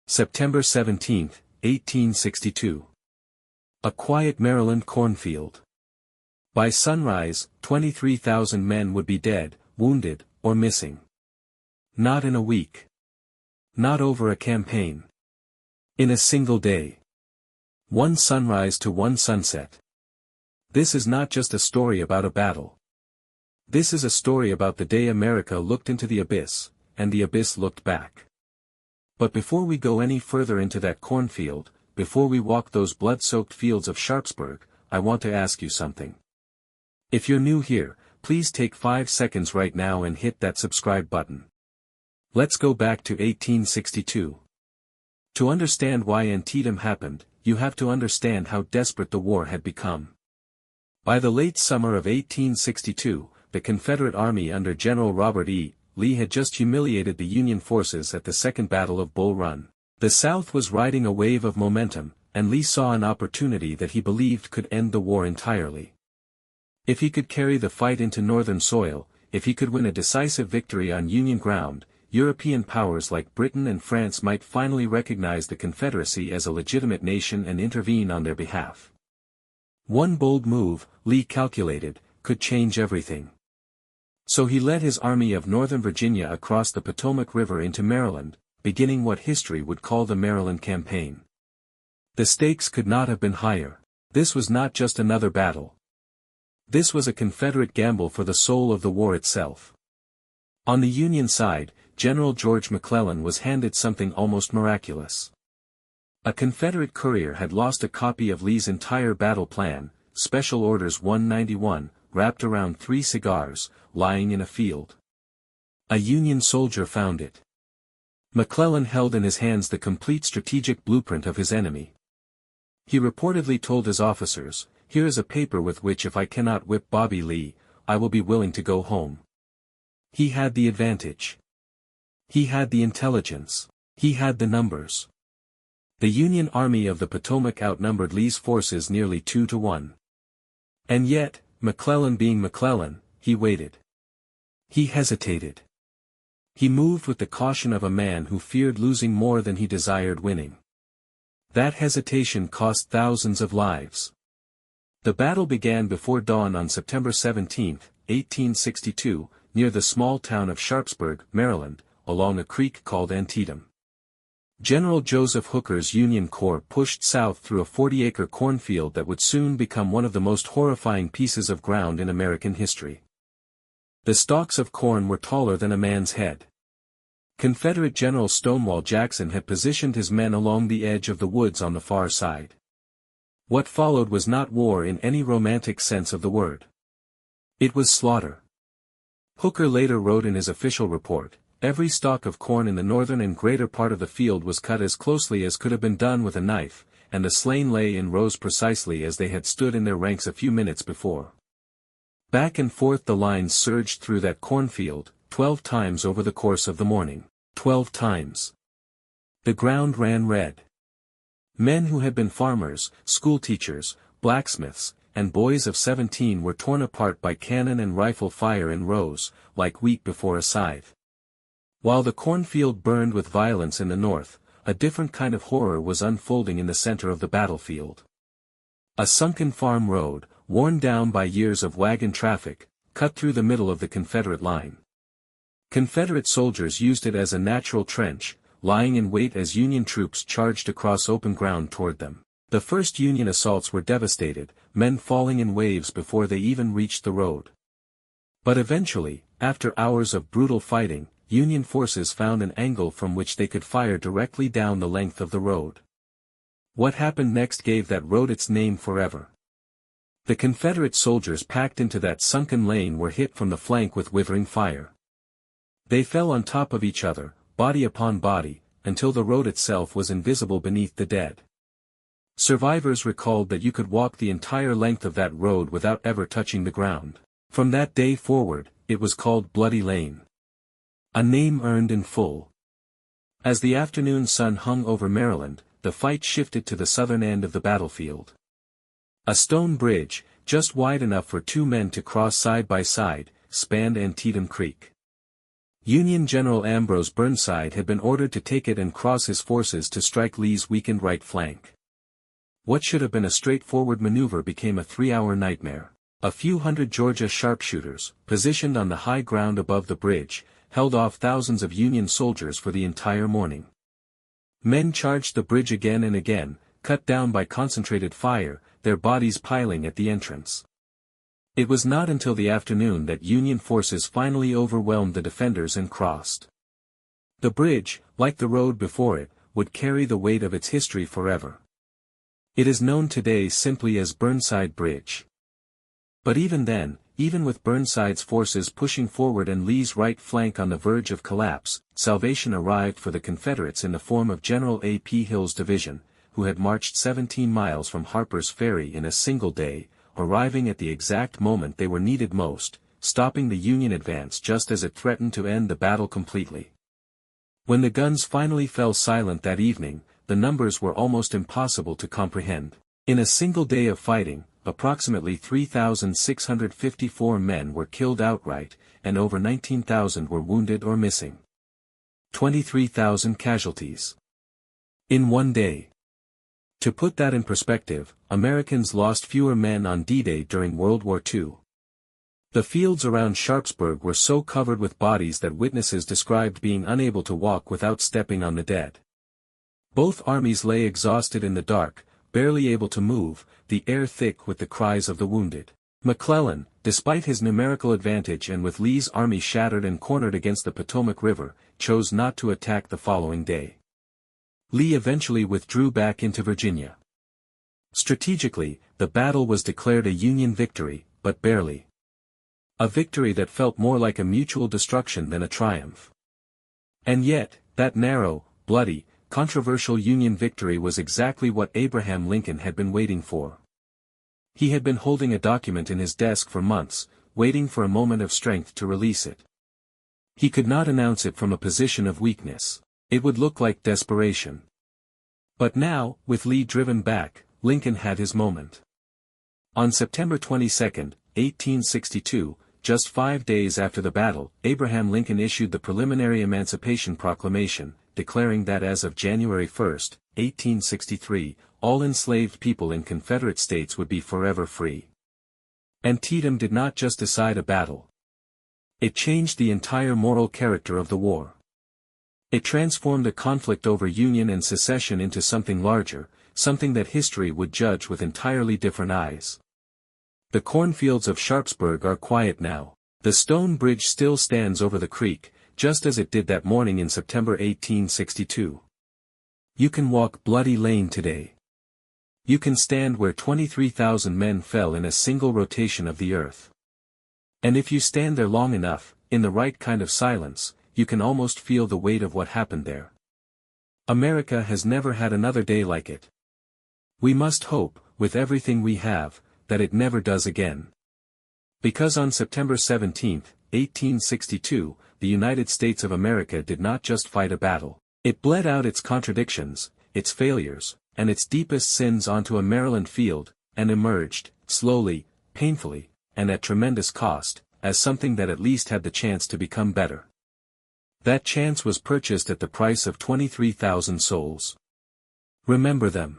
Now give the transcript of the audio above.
September 17, 1862. A quiet Maryland cornfield. By sunrise, 23,000 men would be dead, wounded, or missing. Not in a week. Not over a campaign. In a single day. One sunrise to one sunset. This is not just a story about a battle. This is a story about the day America looked into the abyss, and the abyss looked back. But before we go any further into that cornfield, before we walk those blood-soaked fields of Sharpsburg, I want to ask you something. If you're new here, please take 5 seconds right now and hit that subscribe button. Let's go back to 1862. To understand why Antietam happened, you have to understand how desperate the war had become. By the late summer of 1862, the Confederate Army under General Robert E. Lee had just humiliated the Union forces at the Second Battle of Bull Run. The South was riding a wave of momentum, and Lee saw an opportunity that he believed could end the war entirely. If he could carry the fight into Northern soil, if he could win a decisive victory on Union ground, European powers like Britain and France might finally recognize the Confederacy as a legitimate nation and intervene on their behalf. One bold move, Lee calculated, could change everything. So he led his army of Northern Virginia across the Potomac River into Maryland, beginning what history would call the Maryland Campaign. The stakes could not have been higher. This was not just another battle. This was a Confederate gamble for the soul of the war itself. On the Union side, General George McClellan was handed something almost miraculous. A Confederate courier had lost a copy of Lee's entire battle plan, Special Orders 191, wrapped around 3 cigars, lying in a field. A Union soldier found it. McClellan held in his hands the complete strategic blueprint of his enemy. He reportedly told his officers, "Here is a paper with which if I cannot whip Bobby Lee, I will be willing to go home." He had the advantage. He had the intelligence. He had the numbers. The Union Army of the Potomac outnumbered Lee's forces nearly 2 to 1. And yet, McClellan being McClellan, he waited. He hesitated. He moved with the caution of a man who feared losing more than he desired winning. That hesitation cost thousands of lives. The battle began before dawn on September 17, 1862, near the small town of Sharpsburg, Maryland, along a creek called Antietam. General Joseph Hooker's Union Corps pushed south through a 40-acre cornfield that would soon become one of the most horrifying pieces of ground in American history. The stalks of corn were taller than a man's head. Confederate General Stonewall Jackson had positioned his men along the edge of the woods on the far side. What followed was not war in any romantic sense of the word. It was slaughter. Hooker later wrote in his official report, "Every stalk of corn in the northern and greater part of the field was cut as closely as could have been done with a knife, and the slain lay in rows precisely as they had stood in their ranks a few minutes before." Back and forth the lines surged through that cornfield, 12 times over the course of the morning. 12 times. The ground ran red. Men who had been farmers, schoolteachers, blacksmiths, and boys of 17 were torn apart by cannon and rifle fire in rows, like wheat before a scythe. While the cornfield burned with violence in the north, a different kind of horror was unfolding in the center of the battlefield. A sunken farm road, worn down by years of wagon traffic, cut through the middle of the Confederate line. Confederate soldiers used it as a natural trench, lying in wait as Union troops charged across open ground toward them. The first Union assaults were devastated, men falling in waves before they even reached the road. But eventually, after hours of brutal fighting, Union forces found an angle from which they could fire directly down the length of the road. What happened next gave that road its name forever. The Confederate soldiers packed into that sunken lane were hit from the flank with withering fire. They fell on top of each other, body upon body, until the road itself was invisible beneath the dead. Survivors recalled that you could walk the entire length of that road without ever touching the ground. From that day forward, it was called Bloody Lane. A name earned in full. As the afternoon sun hung over Maryland, the fight shifted to the southern end of the battlefield. A stone bridge, just wide enough for 2 men to cross side by side, spanned Antietam Creek. Union General Ambrose Burnside had been ordered to take it and cross his forces to strike Lee's weakened right flank. What should have been a straightforward maneuver became a 3-hour nightmare. A few hundred Georgia sharpshooters, positioned on the high ground above the bridge, held off thousands of Union soldiers for the entire morning. Men charged the bridge again and again, cut down by concentrated fire, their bodies piling at the entrance. It was not until the afternoon that Union forces finally overwhelmed the defenders and crossed. The bridge, like the road before it, would carry the weight of its history forever. It is known today simply as Burnside Bridge. But even then, even with Burnside's forces pushing forward and Lee's right flank on the verge of collapse, salvation arrived for the Confederates in the form of General A. P. Hill's division, who had marched 17 miles from Harper's Ferry in a single day, arriving at the exact moment they were needed most, stopping the Union advance just as it threatened to end the battle completely. When the guns finally fell silent that evening, the numbers were almost impossible to comprehend. In a single day of fighting, approximately 3,654 men were killed outright, and over 19,000 were wounded or missing. 23,000 casualties. In one day. To put that in perspective, Americans lost fewer men on D-Day during World War II. The fields around Sharpsburg were so covered with bodies that witnesses described being unable to walk without stepping on the dead. Both armies lay exhausted in the dark, barely able to move, the air thick with the cries of the wounded. McClellan, despite his numerical advantage and with Lee's army shattered and cornered against the Potomac River, chose not to attack the following day. Lee eventually withdrew back into Virginia. Strategically, the battle was declared a Union victory, but barely. A victory that felt more like a mutual destruction than a triumph. And yet, that narrow, bloody, controversial Union victory was exactly what Abraham Lincoln had been waiting for. He had been holding a document in his desk for months, waiting for a moment of strength to release it. He could not announce it from a position of weakness. It would look like desperation. But now, with Lee driven back, Lincoln had his moment. On September 22, 1862, just 5 days after the battle, Abraham Lincoln issued the preliminary Emancipation Proclamation, declaring that as of January 1, 1863, all enslaved people in Confederate states would be forever free. Antietam did not just decide a battle. It changed the entire moral character of the war. It transformed a conflict over Union and secession into something larger, something that history would judge with entirely different eyes. The cornfields of Sharpsburg are quiet now. The stone bridge still stands over the creek, just as it did that morning in September 1862. You can walk Bloody Lane today. You can stand where 23,000 men fell in a single rotation of the earth. And if you stand there long enough, in the right kind of silence, you can almost feel the weight of what happened there. America has never had another day like it. We must hope, with everything we have, that it never does again. Because on September 17, 1862, the United States of America did not just fight a battle. It bled out its contradictions, its failures, and its deepest sins onto a Maryland field, and emerged, slowly, painfully, and at tremendous cost, as something that at least had the chance to become better. That chance was purchased at the price of 23,000 souls. Remember them.